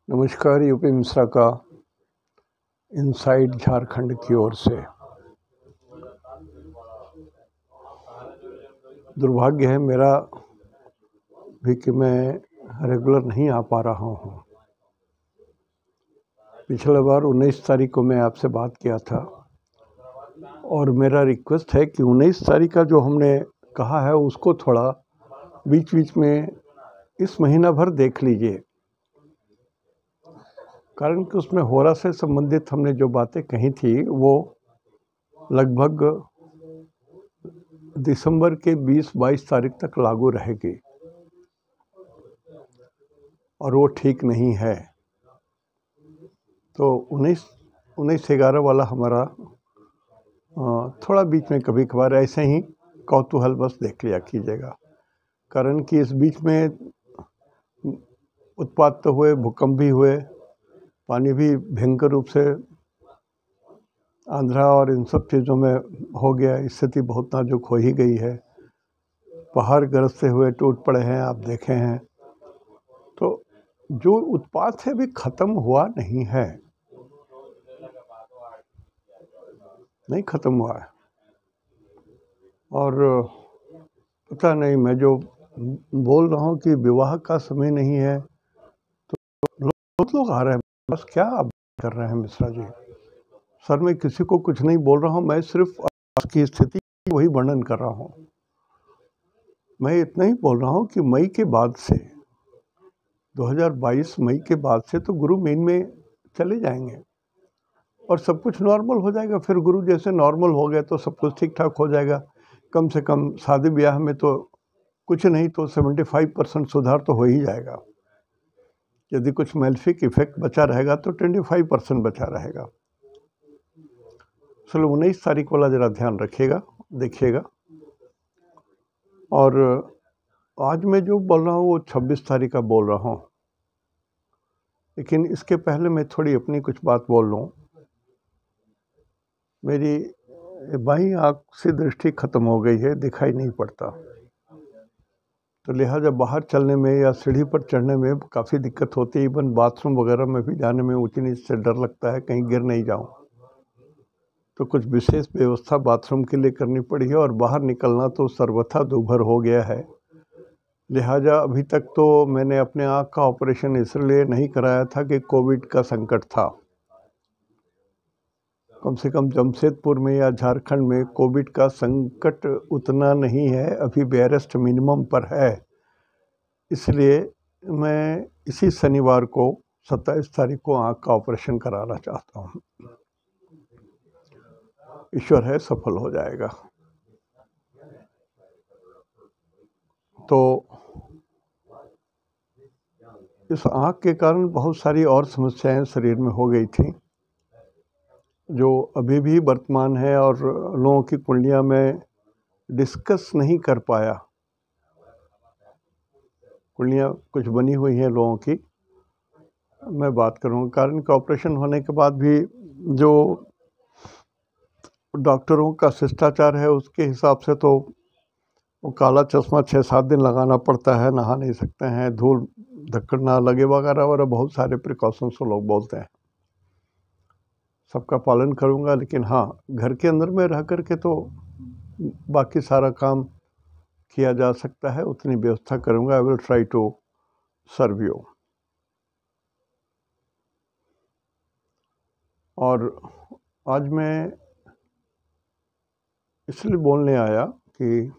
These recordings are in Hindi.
नमस्कार। यूपी मिश्रा का इनसाइड झारखंड की ओर से। दुर्भाग्य है मेरा भी कि मैं रेगुलर नहीं आ पा रहा हूँ। पिछले बार 19 तारीख को मैं आपसे बात किया था और मेरा रिक्वेस्ट है कि 19 तारीख का जो हमने कहा है उसको थोड़ा बीच बीच में इस महीना भर देख लीजिए, कारण कि उसमें होरा से संबंधित हमने जो बातें कही थी वो लगभग दिसंबर के 20-22 तारीख तक लागू रहेगी और वो ठीक नहीं है। तो 19-11 वाला हमारा थोड़ा बीच में कभी कभार ऐसे ही कौतूहल बस देख लिया कीजिएगा, कारण कि इस बीच में उत्पात तो हुए, भूकंप भी हुए, पानी भी भयंकर रूप से आंध्रा और इन सब चीज़ों में हो गया। स्थिति बहुत नाजुक हो ही गई है। पहाड़ गरजते हुए टूट पड़े हैं, आप देखे हैं। तो जो उत्पात है भी ख़त्म हुआ नहीं है, नहीं ख़त्म हुआ है। और पता नहीं, मैं जो बोल रहा हूँ कि विवाह का समय नहीं है, तो बहुत लोग आ रहे हैं। बस क्या आप कर रहे हैं मिश्रा जी? सर, मैं किसी को कुछ नहीं बोल रहा हूँ, मैं सिर्फ आज की स्थिति वही वर्णन कर रहा हूँ। मैं इतना ही बोल रहा हूँ कि मई के बाद से 2022 मई के बाद से तो गुरु मीन में चले जाएंगे और सब कुछ नॉर्मल हो जाएगा। फिर गुरु जैसे नॉर्मल हो गए तो सब कुछ ठीक ठाक हो जाएगा। कम से कम शादी ब्याह में तो कुछ नहीं तो 75% सुधार तो हो ही जाएगा। यदि कुछ मेलेफिक इफेक्ट बचा रहेगा तो 25% बचा रहेगा। चलो 19 तारीख वाला ज़रा ध्यान रखिएगा, देखिएगा। और आज मैं जो बोल रहा हूँ वो 26 तारीख का बोल रहा हूँ, लेकिन इसके पहले मैं थोड़ी अपनी कुछ बात बोल लूँ। मेरी बाईं आँख से दृष्टि खत्म हो गई है, दिखाई नहीं पड़ता, तो लिहाजा बाहर चलने में या सीढ़ी पर चढ़ने में काफ़ी दिक्कत होती है। इवन बाथरूम वगैरह में भी जाने में ऊंची नीच से डर लगता है कहीं गिर नहीं जाऊं। तो कुछ विशेष व्यवस्था बाथरूम के लिए करनी पड़ी है और बाहर निकलना तो सर्वथा दूभर हो गया है। लिहाजा अभी तक तो मैंने अपने आँख का ऑपरेशन इसलिए नहीं कराया था कि कोविड का संकट था। कम से कम जमशेदपुर में या झारखंड में कोविड का संकट उतना नहीं है, अभी बेरेस्ट मिनिमम पर है। इसलिए मैं इसी शनिवार को 27 तारीख को आँख का ऑपरेशन कराना चाहता हूँ। ईश्वर है, सफल हो जाएगा। तो इस आँख के कारण बहुत सारी और समस्याएं शरीर में हो गई थी, जो अभी भी वर्तमान है और लोगों की कुंडलियाँ में डिस्कस नहीं कर पाया। कुंडलियाँ कुछ बनी हुई हैं लोगों की, मैं बात करूँगा। कारण कि ऑपरेशन होने के बाद भी जो डॉक्टरों का शिष्टाचार है उसके हिसाब से तो वो काला चश्मा 6-7 दिन लगाना पड़ता है, नहा नहीं सकते हैं, धूल धक्कड़ ना लगे वगैरह वगैरह बहुत सारे प्रिकॉशंस लोग बोलते हैं। सबका पालन करूँगा, लेकिन हाँ, घर के अंदर में रह कर के तो बाकी सारा काम किया जा सकता है, उतनी व्यवस्था करूँगा। I will try to serve you. और आज मैं इसलिए बोलने आया कि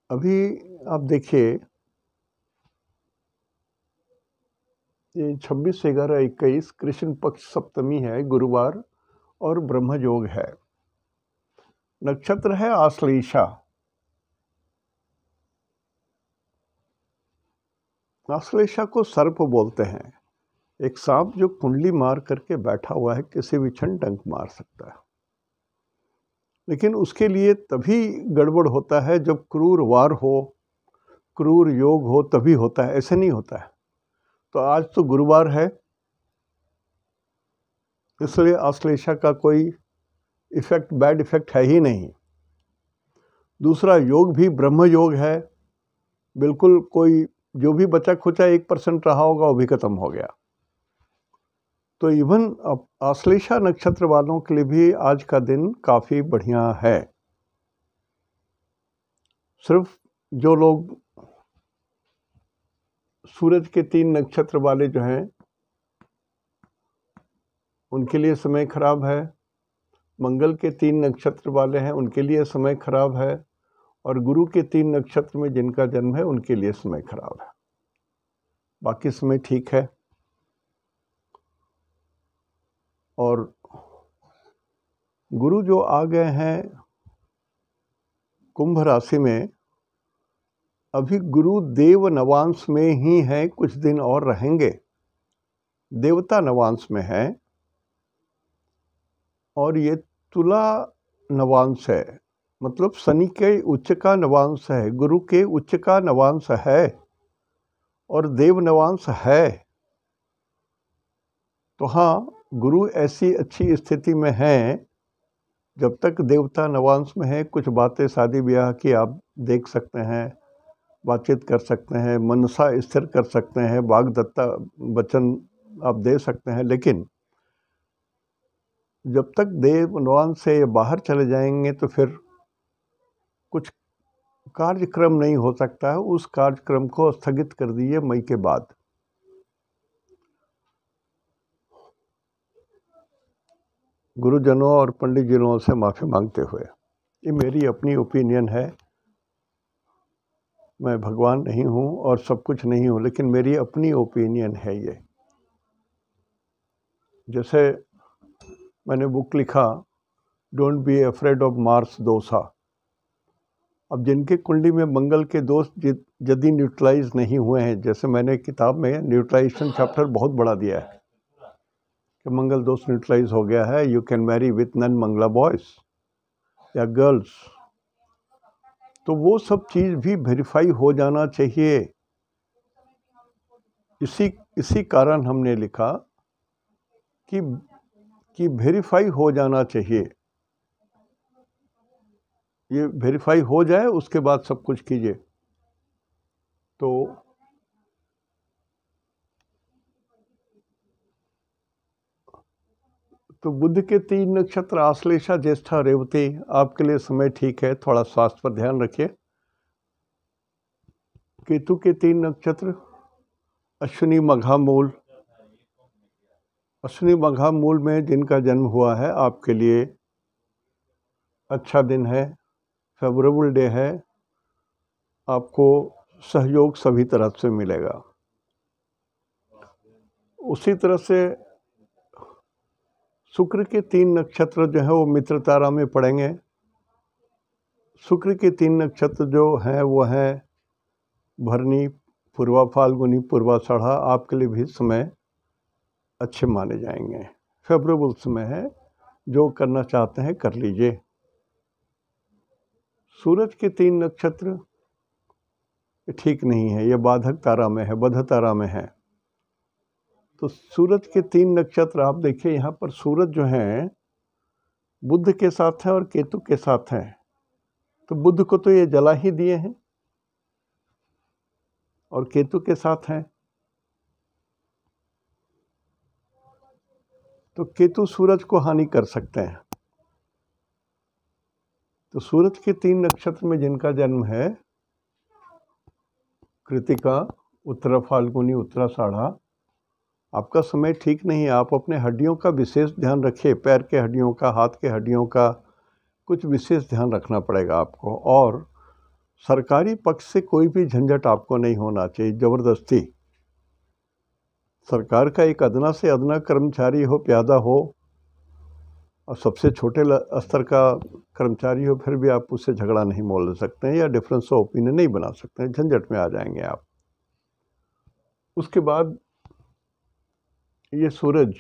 अभी आप देखिए, ये 26/11/21 कृष्ण पक्ष सप्तमी है, गुरुवार, और ब्रह्म योग है। नक्षत्र है आश्लेषा। आश्लेषा को सर्प बोलते हैं। एक सांप जो कुंडली मार करके बैठा हुआ है, किसी भी क्षण डंक मार सकता है। लेकिन उसके लिए तभी गड़बड़ होता है जब क्रूर वार हो, क्रूर योग हो, तभी होता है, ऐसे नहीं होता है। तो आज तो गुरुवार है, इसलिए आश्लेषा का कोई इफेक्ट, बैड इफेक्ट है ही नहीं। दूसरा, योग भी ब्रह्म योग है, बिल्कुल कोई जो भी बचा खुचा 1% रहा होगा वो भी खत्म हो गया। तो इवन आश्लेषा नक्षत्र वालों के लिए भी आज का दिन काफ़ी बढ़िया है। सिर्फ जो लोग सूरज के 3 नक्षत्र वाले जो हैं उनके लिए समय खराब है, मंगल के 3 नक्षत्र वाले हैं उनके लिए समय खराब है, और गुरु के 3 नक्षत्र में जिनका जन्म है उनके लिए समय खराब है। बाकी समय ठीक है। और गुरु जो आ गए हैं कुंभ राशि में, अभी गुरु देव नवांश में ही हैं, कुछ दिन और रहेंगे। देवता नवांश में है और ये तुला नवांश है, मतलब शनि के उच्च का नवांश है, गुरु के उच्च का नवांश है और देव नवांश है। तो हाँ, गुरु ऐसी अच्छी स्थिति में हैं, जब तक देवता नवांश में है कुछ बातें शादी ब्याह की आप देख सकते हैं, बातचीत कर सकते हैं, मनसा स्थिर कर सकते हैं, वाग्दत्ता वचन आप दे सकते हैं। लेकिन जब तक देव नवांश से बाहर चले जाएंगे तो फिर कुछ कार्यक्रम नहीं हो सकता है। उस कार्यक्रम को स्थगित कर दीजिए मई के बाद। गुरुजनों और पंडित जिनों से माफ़ी मांगते हुए, ये मेरी अपनी ओपिनियन है। मैं भगवान नहीं हूँ और सब कुछ नहीं हूँ, लेकिन मेरी अपनी ओपिनियन है ये। जैसे मैंने बुक लिखा don't be afraid of Mars dosha. अब जिनके कुंडली में मंगल के दोष यदि न्यूट्रलाइज नहीं हुए हैं, जैसे मैंने किताब में न्यूट्रलाइजेशन चैप्टर बहुत बड़ा दिया है कि मंगल दोष न्यूट्रलाइज हो गया है, you can marry with non Mangla boys या गर्ल्स, तो वो सब चीज़ भी वेरीफाई हो जाना चाहिए। इसी कारण हमने लिखा कि वेरीफाई हो जाना चाहिए। ये वेरीफाई हो जाए उसके बाद सब कुछ कीजिए। तो बुध के 3 नक्षत्र आश्लेषा, ज्येष्ठा, रेवती, आपके लिए समय ठीक है। थोड़ा स्वास्थ्य पर ध्यान रखिए। केतु के 3 नक्षत्र अश्विनी, मघा, मूल। अश्विनी, मघा, मूल में जिनका जन्म हुआ है आपके लिए अच्छा दिन है, फेवरेबल डे है। आपको सहयोग सभी तरह से मिलेगा। उसी तरह से शुक्र के 3 नक्षत्र जो है वो मित्र तारा में पड़ेंगे। शुक्र के 3 नक्षत्र जो हैं वो हैं भरनी, पूर्वा फाल्गुनी, पूर्वाषाढ़ा। आपके लिए भी समय अच्छे माने जाएंगे, फेवरेबल समय है। जो करना चाहते हैं कर लीजिए। सूरज के 3 नक्षत्र ठीक नहीं है, ये बाधक तारा में है, बध तारा में है। तो सूरज के 3 नक्षत्र आप देखिए, यहाँ पर सूरज जो है बुध के साथ है और केतु के साथ है। तो बुध को तो ये जला ही दिए हैं और केतु के साथ हैं, तो केतु सूरज को हानि कर सकते हैं। तो सूरज के 3 नक्षत्र में जिनका जन्म है कृतिका, उत्तरा फाल्गुनी, उत्तराषाढ़ा, आपका समय ठीक नहीं है। आप अपने हड्डियों का विशेष ध्यान रखिए, पैर के हड्डियों का, हाथ के हड्डियों का कुछ विशेष ध्यान रखना पड़ेगा आपको। और सरकारी पक्ष से कोई भी झंझट आपको नहीं होना चाहिए ज़बरदस्ती। सरकार का एक अदना से अदना कर्मचारी हो, प्यादा हो, और सबसे छोटे स्तर का कर्मचारी हो, फिर भी आप उससे झगड़ा नहीं मोल सकते हैं या डिफरेंस ऑफ ओपिनियन नहीं बना सकते हैं, झंझट में आ जाएंगे आप। उसके बाद ये सूरज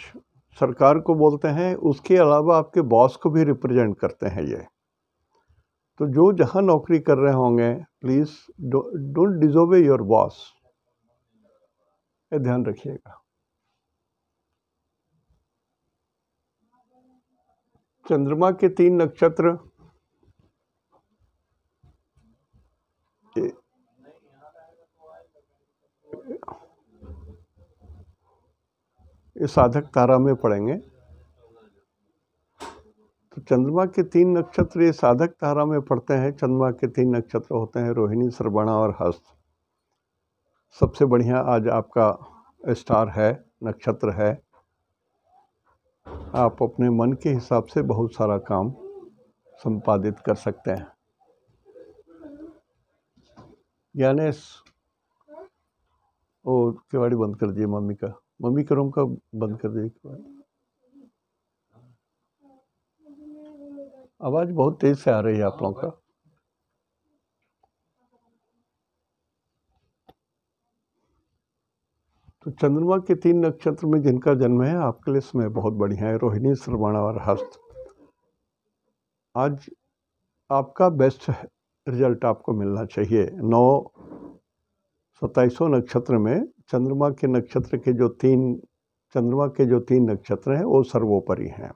सरकार को बोलते हैं, उसके अलावा आपके बॉस को भी रिप्रेजेंट करते हैं ये। तो जो जहाँ नौकरी कर रहे होंगे, please don't disobey your boss, ये ध्यान रखिएगा। चंद्रमा के 3 नक्षत्र ये साधक तारा में पड़ेंगे। तो चंद्रमा के 3 नक्षत्र ये साधक तारा में पड़ते हैं। चंद्रमा के 3 नक्षत्र होते हैं रोहिणी, श्रवणा और हस्त। सबसे बढ़िया आज आपका स्टार है, नक्षत्र है। आप अपने मन के हिसाब से बहुत सारा काम संपादित कर सकते हैं। ज्ञानेश, और केवाड़ी बंद कर दिए, मम्मी का रूम का बंद कर दिए केवाड़ी। आवाज़ बहुत तेज से आ रही है आप लोगों का। तो चंद्रमा के 3 नक्षत्र में जिनका जन्म है आपके लिए समय बहुत बढ़िया है, रोहिणी, श्रवण और हस्त। आज आपका बेस्ट रिजल्ट आपको मिलना चाहिए। 27 नक्षत्र में चंद्रमा के नक्षत्र के जो 3 नक्षत्र हैं वो सर्वोपरि हैं।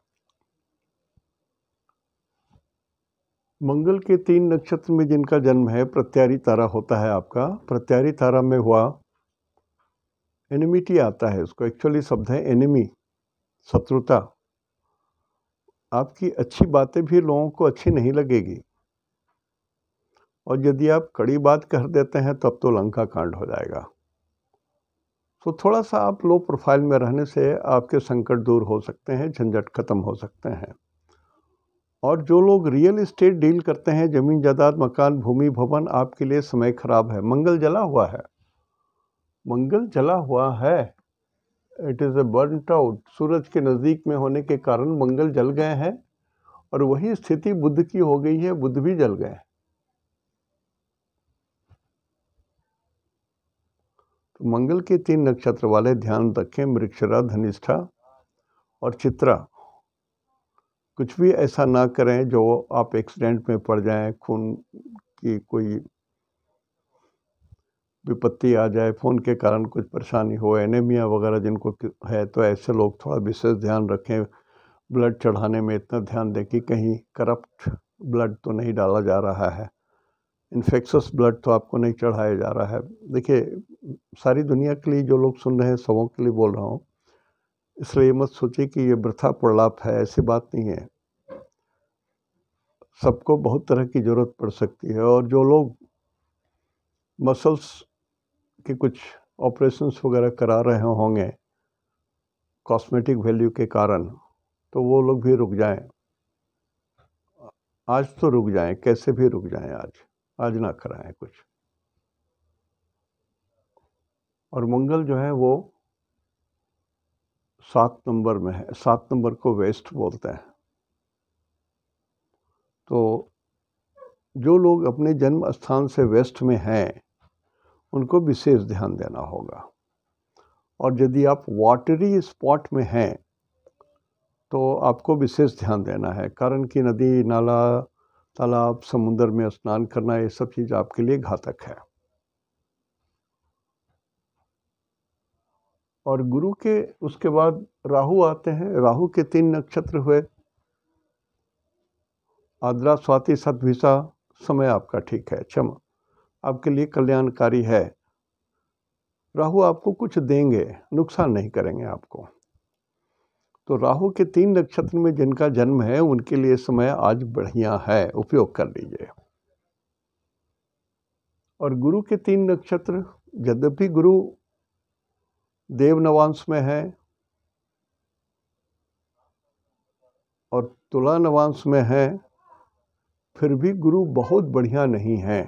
मंगल के 3 नक्षत्र में जिनका जन्म है, प्रत्यारी तारा होता है आपका। प्रत्यारी तारा में हुआ एनिमिटी आता है, उसको एक्चुअली शब्द है एनिमी, शत्रुता। आपकी अच्छी बातें भी लोगों को अच्छी नहीं लगेगी, और यदि आप कड़ी बात कह देते हैं तब तो लंका कांड हो जाएगा। तो थोड़ा सा आप लो प्रोफाइल में रहने से आपके संकट दूर हो सकते हैं, झंझट खत्म हो सकते हैं। और जो लोग रियल एस्टेट डील करते हैं, जमीन जायदाद, मकान, भूमि, भवन, आपके लिए समय खराब है। मंगल जला हुआ है, मंगल जला हुआ है, it is a burnt out. सूरज के नज़दीक में होने के कारण मंगल जल गए हैं, और वही स्थिति बुध की हो गई है, बुध भी जल गए। तो मंगल के 3 नक्षत्र वाले ध्यान रखें, मृगशिरा, धनिष्ठा और चित्रा। कुछ भी ऐसा ना करें जो आप एक्सीडेंट में पड़ जाएं, खून की कोई विपत्ति आ जाए, खून के कारण कुछ परेशानी हो, एनीमिया वगैरह जिनको है, तो ऐसे लोग थोड़ा विशेष ध्यान रखें। ब्लड चढ़ाने में इतना ध्यान दें कि कहीं करप्ट ब्लड तो नहीं डाला जा रहा है, इन्फेक्शस ब्लड तो आपको नहीं चढ़ाया जा रहा है। देखिए, सारी दुनिया के लिए जो लोग सुन रहे हैं, सबों के लिए बोल रहा हूँ, इसलिए मत सोचिए कि ये वृथा प्रलाप है, ऐसी बात नहीं है। सबको बहुत तरह की ज़रूरत पड़ सकती है, और जो लोग मसल्स के कुछ ऑपरेशंस वगैरह करा रहे होंगे कॉस्मेटिक वैल्यू के कारण, तो वो लोग भी रुक जाएं। आज तो रुक जाएं, कैसे भी रुक जाएं, आज ना कराएं कुछ। और मंगल जो है वो 7 नंबर में है, 7 नंबर को वेस्ट बोलते हैं। तो जो लोग अपने जन्म स्थान से वेस्ट में हैं उनको विशेष ध्यान देना होगा। और यदि आप वाटरी स्पॉट में हैं तो आपको विशेष ध्यान देना है, कारण कि नदी, नाला, तालाब, समुद्र में स्नान करना, ये सब चीज़ आपके लिए घातक है। और गुरु के उसके बाद राहु आते हैं। राहु के 3 नक्षत्र हुए, आद्रा, स्वाति, शतभिषा। समय आपका ठीक है, क्षमा आपके लिए कल्याणकारी है। राहु आपको कुछ देंगे, नुकसान नहीं करेंगे आपको। तो राहु के 3 नक्षत्र में जिनका जन्म है उनके लिए समय आज बढ़िया है, उपयोग कर लीजिए। और गुरु के 3 नक्षत्र, यद्यपि गुरु देव नवांश में है और तुला नवांश में है, फिर भी गुरु बहुत बढ़िया नहीं है।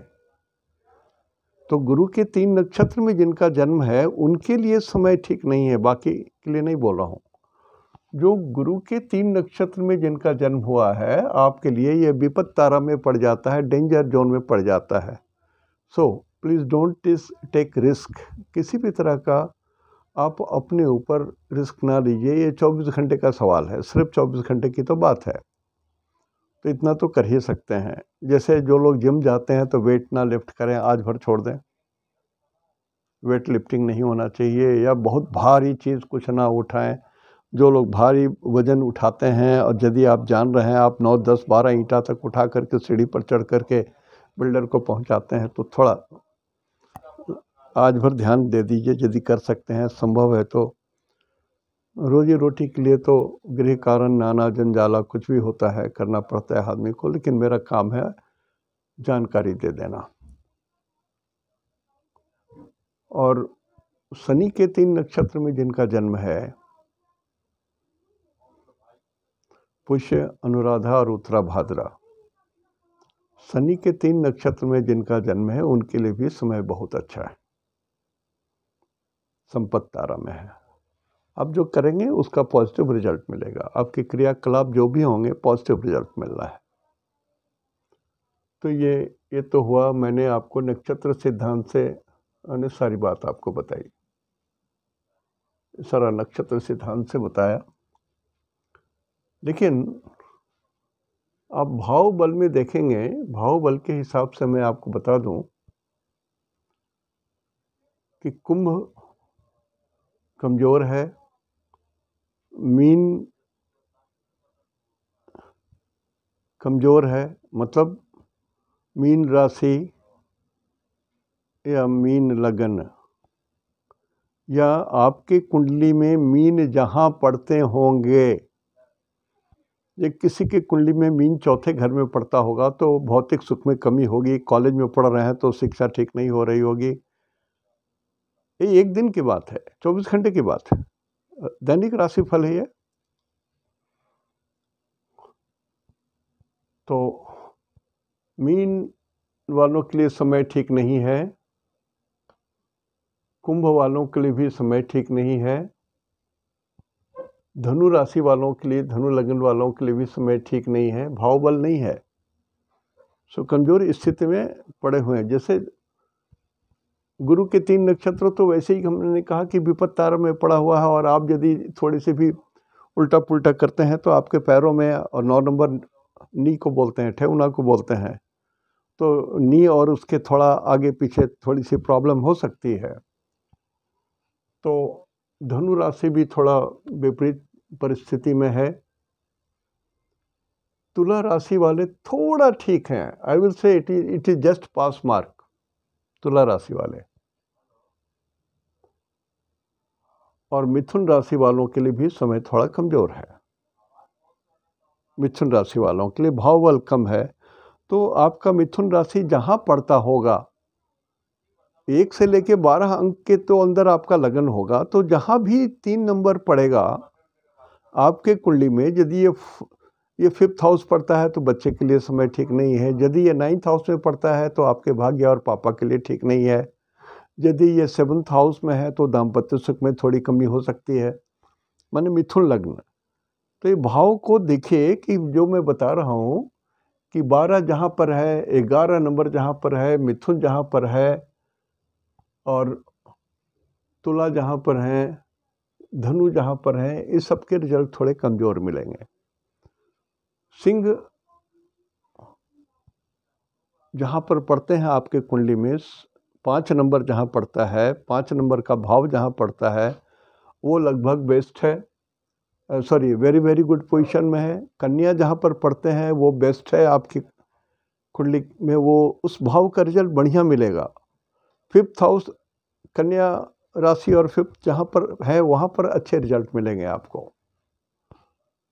तो गुरु के 3 नक्षत्र में जिनका जन्म है उनके लिए समय ठीक नहीं है, बाकी के लिए नहीं बोल रहा हूँ। जो गुरु के 3 नक्षत्र में जिनका जन्म हुआ है, आपके लिए ये विपद तारा में पड़ जाता है, डेंजर जोन में पड़ जाता है। So please don't take risk, किसी भी तरह का आप अपने ऊपर रिस्क ना लीजिए। ये 24 घंटे का सवाल है, सिर्फ 24 घंटे की तो बात है, तो इतना तो कर ही सकते हैं। जैसे जो लोग जिम जाते हैं तो वेट ना लिफ्ट करें, आज भर छोड़ दें, वेट लिफ्टिंग नहीं होना चाहिए। या बहुत भारी चीज़ कुछ ना उठाएं। जो लोग भारी वज़न उठाते हैं, और यदि आप जान रहे हैं आप 9, 10, 12 ईंटा तक उठा करके सीढ़ी पर चढ़ करके बिल्डर को पहुंचाते हैं, तो थोड़ा आज भर ध्यान दे दीजिए, यदि कर सकते हैं, संभव है तो रोजी रोटी के लिए तो गृह कारण नाना जंजाला कुछ भी होता है, करना पड़ता है आदमी को, लेकिन मेरा काम है जानकारी दे देना। और शनि के 3 नक्षत्र में जिनका जन्म है, पुष्य, अनुराधा और उत्तरा भाद्रा, शनि के 3 नक्षत्र में जिनका जन्म है उनके लिए भी समय बहुत अच्छा है, संपत्ति तारा में है। आप जो करेंगे उसका पॉजिटिव रिजल्ट मिलेगा, आपके क्रियाकलाप जो भी होंगे पॉजिटिव रिजल्ट मिल रहा है। तो ये तो हुआ, मैंने आपको नक्षत्र सिद्धांत से सारी बात आपको बताई, सारा नक्षत्र सिद्धांत से बताया। लेकिन आप भाव बल में देखेंगे, भाव बल के हिसाब से मैं आपको बता दूं कि कुंभ कमजोर है, मीन कमजोर है, मतलब मीन राशि या मीन लगन या आपकी कुंडली में मीन जहां पड़ते होंगे, ये किसी की कुंडली में मीन चौथे घर में पड़ता होगा तो भौतिक सुख में कमी होगी, कॉलेज में पढ़ रहे हैं तो शिक्षा ठीक नहीं हो रही होगी। ये एक दिन की बात है, 24 घंटे की बात है, दैनिक राशिफल है ये। तो मीन वालों के लिए समय ठीक नहीं है, कुंभ वालों के लिए भी समय ठीक नहीं है, धनु राशि वालों के लिए, धनु लगन वालों के लिए भी समय ठीक नहीं है, भाव बल नहीं है, सो कमजोर स्थिति में पड़े हुए हैं। जैसे गुरु के 3 नक्षत्र तो वैसे ही हमने कहा कि विपत्त तारा में पड़ा हुआ है, और आप यदि थोड़ी सी भी उल्टा पुल्टा करते हैं तो आपके पैरों में, और 9 नंबर नी को बोलते हैं, ठेउना को बोलते हैं, तो नी और उसके थोड़ा आगे पीछे थोड़ी सी प्रॉब्लम हो सकती है। तो धनु राशि भी थोड़ा विपरीत परिस्थिति में है। तुला राशि वाले थोड़ा ठीक हैं, I will say it is just pass mark, तुला राशि वाले। और मिथुन राशि वालों के लिए भी समय थोड़ा कमजोर है, मिथुन राशि वालों के लिए भाव बल कम है। तो आपका मिथुन राशि जहां पड़ता होगा, 1 से लेके 12 अंक के तो अंदर आपका लगन होगा, तो जहां भी 3 नंबर पड़ेगा आपके कुंडली में, यदि ये 5th हाउस पड़ता है तो बच्चे के लिए समय ठीक नहीं है, यदि ये 9th हाउस में पड़ता है तो आपके भाग्य और पापा के लिए ठीक नहीं है, यदि ये 7th हाउस में है तो दाम्पत्य सुख में थोड़ी कमी हो सकती है, माने मिथुन लग्न। तो ये भाव को देखिए कि जो मैं बता रहा हूँ कि 12 जहाँ पर है, 11 नंबर जहाँ पर है, मिथुन जहाँ पर है, और तुला जहाँ पर है, धनु जहाँ पर है, इस सब के रिजल्ट थोड़े कमजोर मिलेंगे। सिंह जहाँ पर पड़ते हैं आपके कुंडली में, 5 नंबर जहाँ पड़ता है, 5 नंबर का भाव जहाँ पड़ता है वो लगभग बेस्ट है, sorry very very good position में है। कन्या जहाँ पर पड़ते हैं वो बेस्ट है, आपकी कुंडली में वो उस भाव का रिजल्ट बढ़िया मिलेगा। 5th हाउस कन्या राशि और 5th जहाँ पर है वहाँ पर अच्छे रिजल्ट मिलेंगे आपको,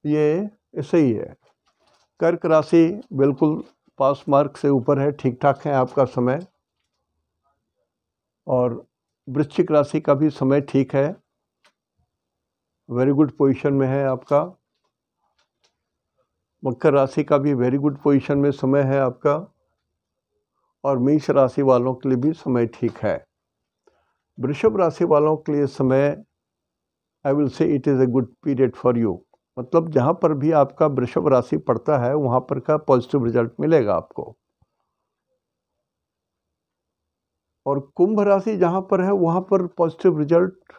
ये सही है। कर्क राशि बिल्कुल पास मार्क से ऊपर है, ठीक ठाक है आपका समय। और वृश्चिक राशि का भी समय ठीक है, वेरी गुड पोजीशन में है आपका। मकर राशि का भी वेरी गुड पोजीशन में समय है आपका। और मेष राशि वालों के लिए भी समय ठीक है। वृषभ राशि वालों के लिए समय, I will say it is a good period for you, मतलब जहाँ पर भी आपका वृषभ राशि पड़ता है वहाँ पर का पॉजिटिव रिजल्ट मिलेगा आपको। और कुंभ राशि जहाँ पर है वहाँ पर पॉजिटिव रिजल्ट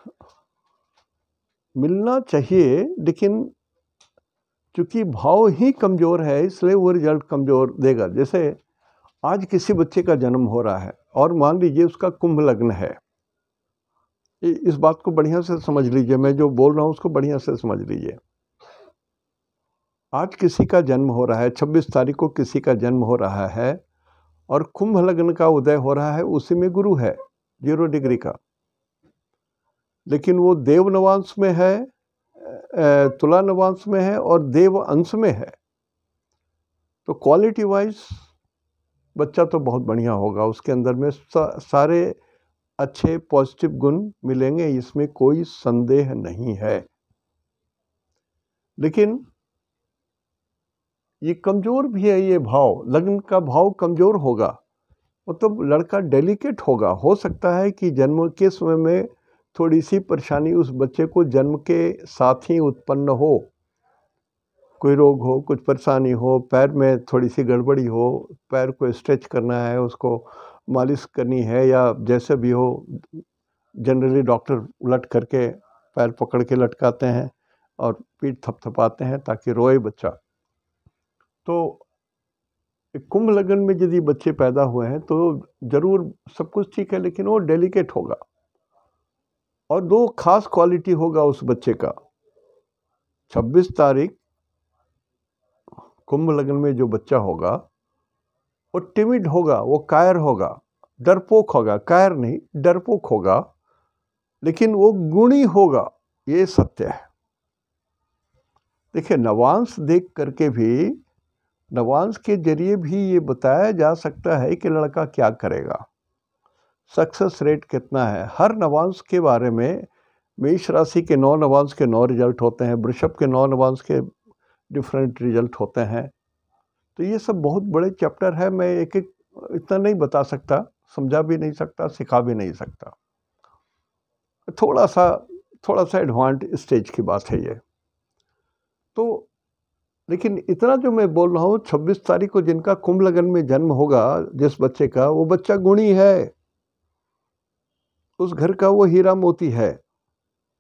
मिलना चाहिए, लेकिन चूंकि भाव ही कमज़ोर है इसलिए वो रिजल्ट कमज़ोर देगा। जैसे आज किसी बच्चे का जन्म हो रहा है और मान लीजिए उसका कुंभ लग्न है, इस बात को बढ़िया से समझ लीजिए, मैं जो बोल रहा हूँ उसको बढ़िया से समझ लीजिए। आज किसी का जन्म हो रहा है, 26 तारीख को किसी का जन्म हो रहा है और कुंभ लग्न का उदय हो रहा है, उसी में गुरु है 0 डिग्री का, लेकिन वो देव नवांश में है तुला नवांश में है और देव अंश में है, तो क्वालिटी वाइज बच्चा तो बहुत बढ़िया होगा, उसके अंदर में सारे अच्छे पॉजिटिव गुण मिलेंगे, इसमें कोई संदेह नहीं है। लेकिन ये कमज़ोर भी है, ये भाव, लग्न का भाव कमज़ोर होगा, मतलब लड़का डेलिकेट होगा। हो सकता है कि जन्म के समय में थोड़ी सी परेशानी उस बच्चे को जन्म के साथ ही उत्पन्न हो, कोई रोग हो, कुछ परेशानी हो, पैर में थोड़ी सी गड़बड़ी हो, पैर को स्ट्रेच करना है, उसको मालिश करनी है, या जैसे भी हो, जनरली डॉक्टर उलट करके पैर पकड़ के लटकाते हैं और पीठ थपथपाते हैं ताकि रोए बच्चा। तो कुंभ लग्न में यदि बच्चे पैदा हुए हैं तो जरूर सब कुछ ठीक है, लेकिन वो डेलिकेट होगा। और दो खास क्वालिटी होगा उस बच्चे का। 26 तारीख कुंभ लग्न में जो बच्चा होगा वो टिमिड होगा, वो कायर होगा, डरपोक होगा, कायर नहीं डरपोक होगा, लेकिन वो गुणी होगा, ये सत्य है। देखिए, नवांश देख करके भी, नवांश के जरिए भी ये बताया जा सकता है कि लड़का क्या करेगा, सक्सेस रेट कितना है। हर नवांश के बारे में, मेष राशि के 9 नवांश के 9 रिजल्ट होते हैं, वृषभ के 9 नवांश के डिफरेंट रिजल्ट होते हैं। तो ये सब बहुत बड़े चैप्टर है, मैं एक एक इतना नहीं बता सकता, समझा भी नहीं सकता, सिखा भी नहीं सकता। थोड़ा सा एडवांस स्टेज की बात है ये। तो लेकिन इतना जो मैं बोल रहा हूँ, 26 तारीख को जिनका कुंभ लग्न में जन्म होगा जिस बच्चे का, वो बच्चा गुणी है, उस घर का वो हीरा मोती है,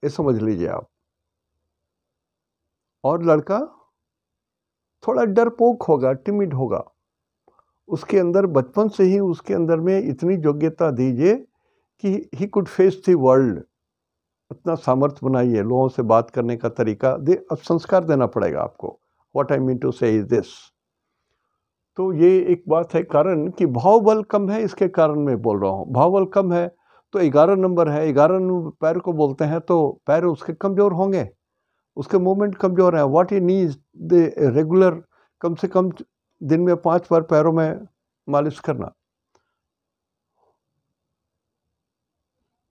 ये समझ लीजिए आप। और लड़का थोड़ा डरपोक होगा, टिमिड होगा, उसके अंदर बचपन से ही उसके अंदर में इतनी योग्यता दीजिए कि he could face the world, इतना सामर्थ्य बनाइए, लोगों से बात करने का तरीका दे। अब संस्कार देना पड़ेगा आपको। व्हाट आई मीन टू से इज दिस। तो ये एक बात है, कारण कि भाव बल कम है, इसके कारण मैं बोल रहा हूँ। भाव बल कम है तो 11 नंबर है, 11 नंबर पैर को बोलते हैं, तो पैर उसके कमज़ोर होंगे, उसके मूवमेंट कमज़ोर है। What he needs the regular, कम से कम दिन में 5 बार पैरों में मालिश करना।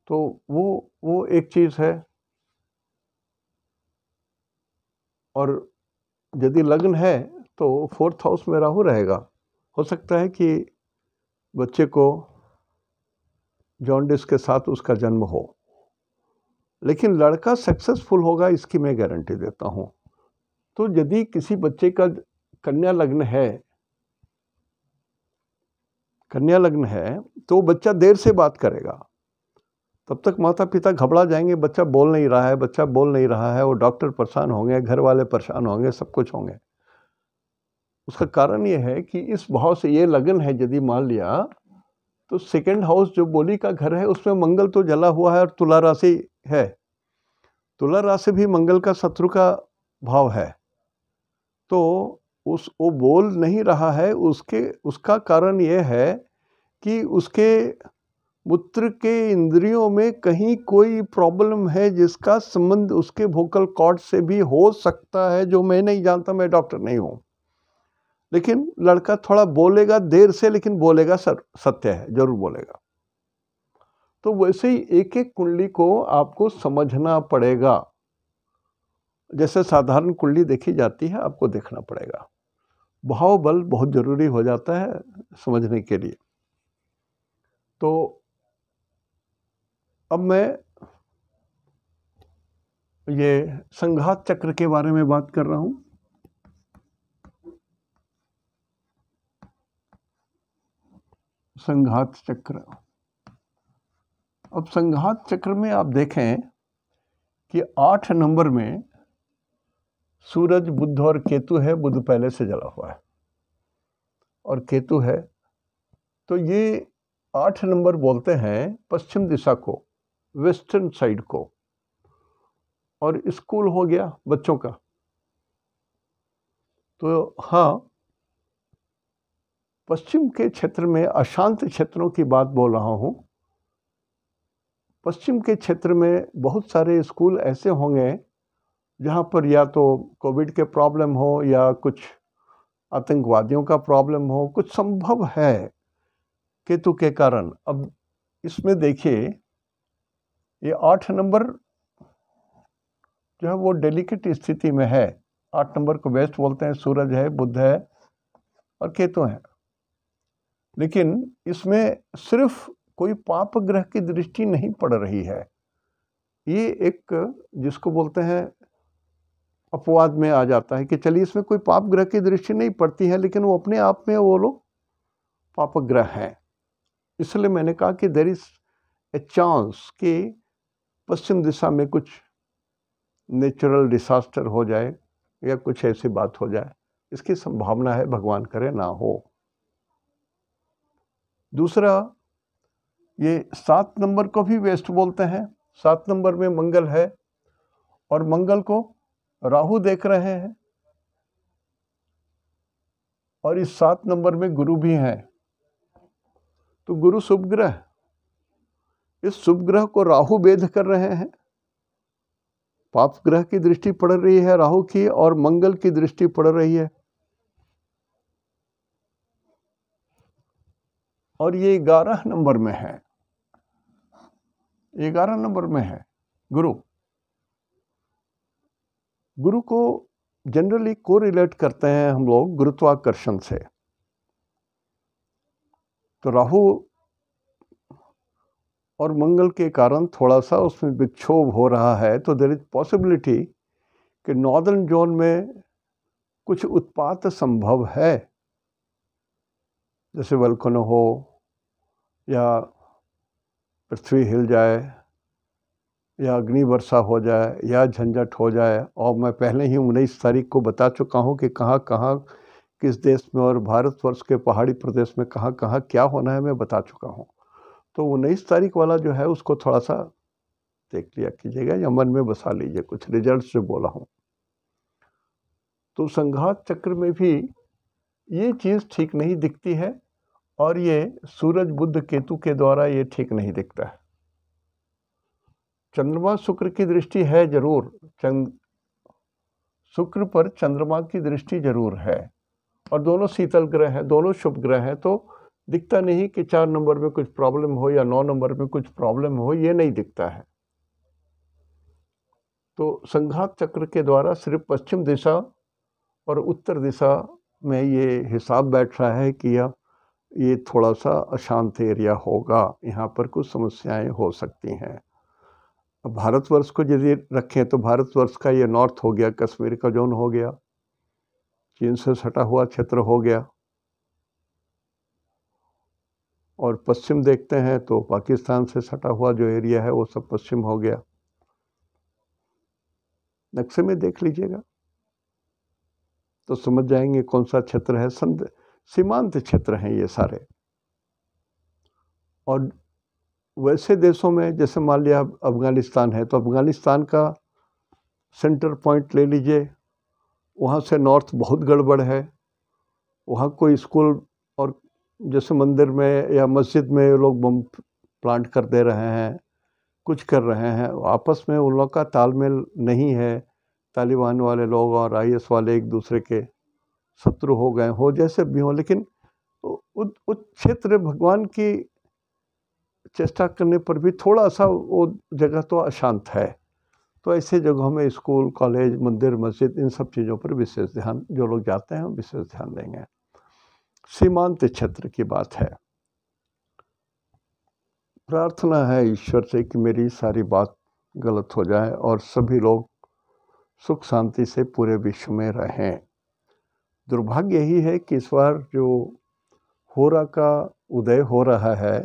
तो वो एक चीज़ है। और यदि लग्न है तो 4th हाउस में राहु रहेगा, हो सकता है कि बच्चे को जॉन्डिस के साथ उसका जन्म हो, लेकिन लड़का सक्सेसफुल होगा, इसकी मैं गारंटी देता हूँ। तो यदि किसी बच्चे का कन्या लग्न है तो बच्चा देर से बात करेगा, तब तक माता पिता घबरा जाएंगे, बच्चा बोल नहीं रहा है, वो डॉक्टर परेशान होंगे, घर वाले परेशान होंगे, सब कुछ होंगे। उसका कारण ये है कि इस भाव से ये लगन है, यदि मान लिया तो 2nd हाउस जो बोली का घर है उसमें मंगल तो जला हुआ है और तुला राशि है, तुला राशि भी मंगल का शत्रु का भाव है। तो वो बोल नहीं रहा है, उसका कारण ये है कि उसके मूत्र के इंद्रियों में कहीं कोई प्रॉब्लम है, जिसका संबंध उसके वोकल कॉर्ड से भी हो सकता है, जो मैं नहीं जानता, मैं डॉक्टर नहीं हूँ। लेकिन लड़का थोड़ा बोलेगा देर से, लेकिन बोलेगा, सत्य है, जरूर बोलेगा। तो वैसे ही एक एक कुंडली को आपको समझना पड़ेगा। जैसे साधारण कुंडली देखी जाती है, आपको देखना पड़ेगा। भाव बल बहुत जरूरी हो जाता है समझने के लिए। तो अब मैं ये संघात चक्र के बारे में बात कर रहा हूं। संघात चक्र। अब संघात चक्र में आप देखें कि 8 नंबर में सूरज, बुध और केतु है। बुध पहले से जला हुआ है और केतु है, तो ये 8 नंबर बोलते हैं पश्चिम दिशा को, वेस्टर्न साइड को। और स्कूल हो गया बच्चों का, तो हाँ, पश्चिम के क्षेत्र में अशांत क्षेत्रों की बात बोल रहा हूँ। पश्चिम के क्षेत्र में बहुत सारे स्कूल ऐसे होंगे जहाँ पर या तो कोविड के प्रॉब्लम हो या कुछ आतंकवादियों का प्रॉब्लम हो, कुछ संभव है केतु के कारण। अब इसमें देखिए ये 8 नंबर जो है वो डेलिकेट स्थिति में है। 8 नंबर को वेस्ट बोलते हैं, सूरज है, बुध है और केतु है। लेकिन इसमें सिर्फ कोई पाप ग्रह की दृष्टि नहीं पड़ रही है। ये एक जिसको बोलते हैं अपवाद में आ जाता है कि चलिए इसमें कोई पाप ग्रह की दृष्टि नहीं पड़ती है, लेकिन वो अपने आप में वो लोग पाप ग्रह हैं। इसलिए मैंने कहा कि देयर इज ए चांस कि पश्चिम दिशा में कुछ नेचुरल डिसास्टर हो जाए या कुछ ऐसी बात हो जाए, इसकी संभावना है, भगवान करे ना हो। दूसरा, ये 7 नंबर को भी वेस्ट बोलते हैं। 7 नंबर में मंगल है और मंगल को राहु देख रहे हैं और इस 7 नंबर में गुरु भी हैं। तो गुरु शुभ ग्रह, इस शुभ ग्रह को राहु वेध कर रहे हैं। पाप ग्रह की दृष्टि पड़ रही है राहु की और मंगल की दृष्टि पड़ रही है। और ये 11 नंबर में है, 11 नंबर में है गुरु। गुरु को जनरली कोरिलेट करते हैं हम लोग गुरुत्वाकर्षण से। तो राहु और मंगल के कारण थोड़ा सा उसमें विक्षोभ हो रहा है। तो देयर इज पॉसिबिलिटी कि नॉर्दर्न जोन में कुछ उत्पात संभव है, जैसे वल्कनो हो या पृथ्वी हिल जाए या अग्नि वर्षा हो जाए या झंझट हो जाए। और मैं पहले ही 19 तारीख को बता चुका हूँ कि कहाँ कहाँ किस देश में और भारतवर्ष के पहाड़ी प्रदेश में कहाँ कहाँ क्या होना है, मैं बता चुका हूँ। तो 19 तारीख वाला जो है उसको थोड़ा सा देख लिया कीजिएगा या मन में बसा लीजिए कुछ रिजल्ट जो बोला हूँ। तो संघात चक्र में भी ये चीज़ ठीक नहीं दिखती है और ये सूरज बुध केतु के द्वारा ये ठीक नहीं दिखता है। चंद्रमा शुक्र की दृष्टि है जरूर, शुक्र पर चंद्रमा की दृष्टि जरूर है और दोनों शीतल ग्रह हैं, दोनों शुभ ग्रह हैं। तो दिखता नहीं कि 4 नंबर में कुछ प्रॉब्लम हो या 9 नंबर में कुछ प्रॉब्लम हो, ये नहीं दिखता है। तो संघात चक्र के द्वारा सिर्फ पश्चिम दिशा और उत्तर दिशा में ये हिसाब बैठ रहा है कि ये थोड़ा सा अशांत एरिया होगा, यहाँ पर कुछ समस्याएं हो सकती हैं। अब भारतवर्ष को यदि रखें तो भारतवर्ष का ये नॉर्थ हो गया, कश्मीर का जोन हो गया, चीन से सटा हुआ क्षेत्र हो गया, और पश्चिम देखते हैं तो पाकिस्तान से सटा हुआ जो एरिया है वो सब पश्चिम हो गया। नक्शे में देख लीजिएगा तो समझ जाएंगे कौन सा क्षेत्र है। सीमांत क्षेत्र हैं ये सारे। और वैसे देशों में जैसे मान लिया अफगानिस्तान है, तो अफगानिस्तान का सेंटर पॉइंट ले लीजिए, वहाँ से नॉर्थ बहुत गड़बड़ है। वहाँ कोई स्कूल और जैसे मंदिर में या मस्जिद में लोग बम प्लांट कर दे रहे हैं, कुछ कर रहे हैं, आपस में उन लोग का तालमेल नहीं है। तालिबान वाले लोग और IS वाले एक दूसरे के शत्रु हो गए हो, जैसे भी हो, लेकिन उस क्षेत्र भगवान की चेष्टा करने पर भी थोड़ा सा वो जगह तो अशांत है। तो ऐसे जगहों में स्कूल, कॉलेज, मंदिर, मस्जिद, इन सब चीज़ों पर विशेष ध्यान, जो लोग जाते हैं विशेष ध्यान देंगे। सीमांत क्षेत्र की बात है। प्रार्थना है ईश्वर से कि मेरी सारी बात गलत हो जाए और सभी लोग सुख शांति से पूरे विश्व में रहें। दुर्भाग्य यही है कि इस बार जो होरा का उदय हो रहा है,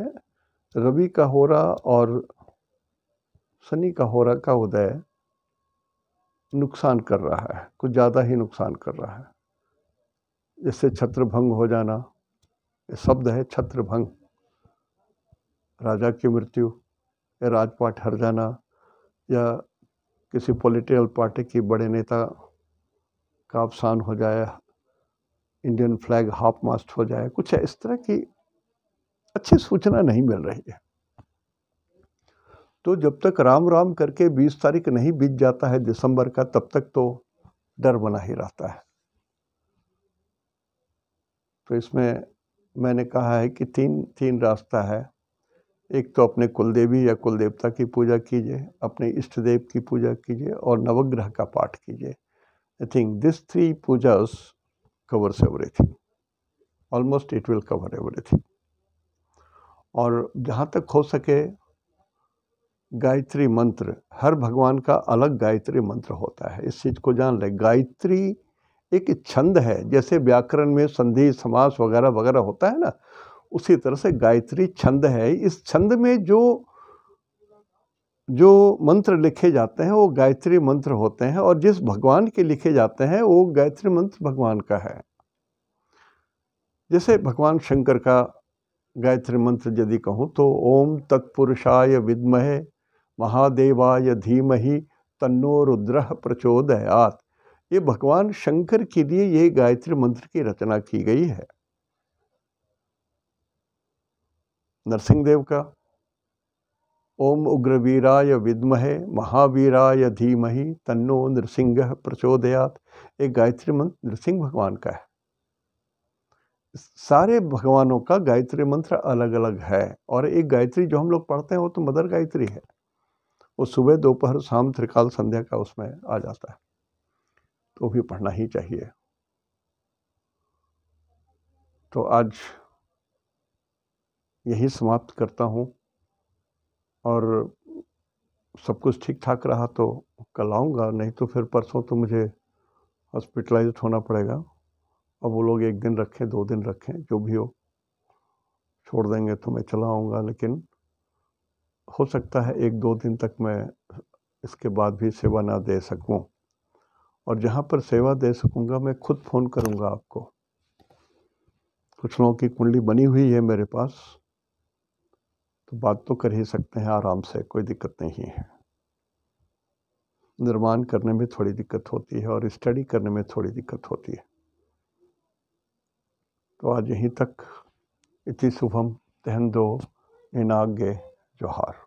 रवि का होरा और शनि का होरा का उदय नुकसान कर रहा है, कुछ ज़्यादा ही नुकसान कर रहा है। जैसे छत्रभंग हो जाना, ये शब्द है छत्रभंग, राजा की मृत्यु या राजपाट हर जाना या किसी पॉलिटिकल पार्टी की बड़े नेता का अवसान हो जाए, इंडियन फ्लैग हाफ मास्ट हो जाए, कुछ इस तरह की अच्छी सूचना नहीं मिल रही है। तो जब तक राम राम करके 20 तारीख नहीं बीत जाता है दिसंबर का, तब तक तो डर बना ही रहता है। तो इसमें मैंने कहा है कि तीन रास्ता है। एक तो अपने कुलदेवी या कुलदेवता की पूजा कीजिए, अपने इष्ट देव की पूजा कीजिए और नवग्रह का पाठ कीजिए। I think this 3 Pooja's covers everything, almost it will cover everything. और जहाँ तक हो सके गायत्री मंत्र, हर भगवान का अलग गायत्री मंत्र होता है, इस चीज़ को जान ले। गायत्री एक छंद है, जैसे व्याकरण में संधि समास वगैरह वगैरह होता है ना, उसी तरह से गायत्री छंद है। इस छंद में जो मंत्र लिखे जाते हैं वो गायत्री मंत्र होते हैं, और जिस भगवान के लिखे जाते हैं वो गायत्री मंत्र भगवान का है। जैसे भगवान शंकर का गायत्री मंत्र यदि कहूँ तो ओम तत्पुरुषाय विद्महे महादेवाय धीमहि तन्नो रुद्रः प्रचोदयात्। ये भगवान शंकर के लिए ये गायत्री मंत्र की रचना की गई है। नरसिंह देव का ओम उग्रवीराय विद्महे महावीराय धीमहि तन्नो नृसिंह प्रचोदयात्, एक गायत्री मंत्र नृसिंह भगवान का है। सारे भगवानों का गायत्री मंत्र अलग अलग है, और एक गायत्री जो हम लोग पढ़ते हैं वो तो मदर गायत्री है, वो सुबह दोपहर शाम त्रिकाल संध्या का उसमें आ जाता है, तो भी पढ़ना ही चाहिए। तो आज यही समाप्त करता हूँ, और सब कुछ ठीक ठाक रहा तो कल आऊँगा, नहीं तो फिर परसों तो मुझे हॉस्पिटलाइज्ड होना पड़ेगा। अब वो लोग 1 दिन रखें 2 दिन रखें, जो भी हो, छोड़ देंगे तो मैं चला आऊँगा। लेकिन हो सकता है 1-2 दिन तक मैं इसके बाद भी सेवा ना दे सकूँ, और जहाँ पर सेवा दे सकूँगा मैं खुद फ़ोन करूँगा आपको। कुछ लोगों की कुंडली बनी हुई है मेरे पास, तो बात तो कर ही सकते हैं आराम से, कोई दिक्कत नहीं है। निर्माण करने में थोड़ी दिक्कत होती है और स्टडी करने में थोड़ी दिक्कत होती है। तो आज यहीं तक। इति शुभम तेहंदो निनाग्ये जोहार।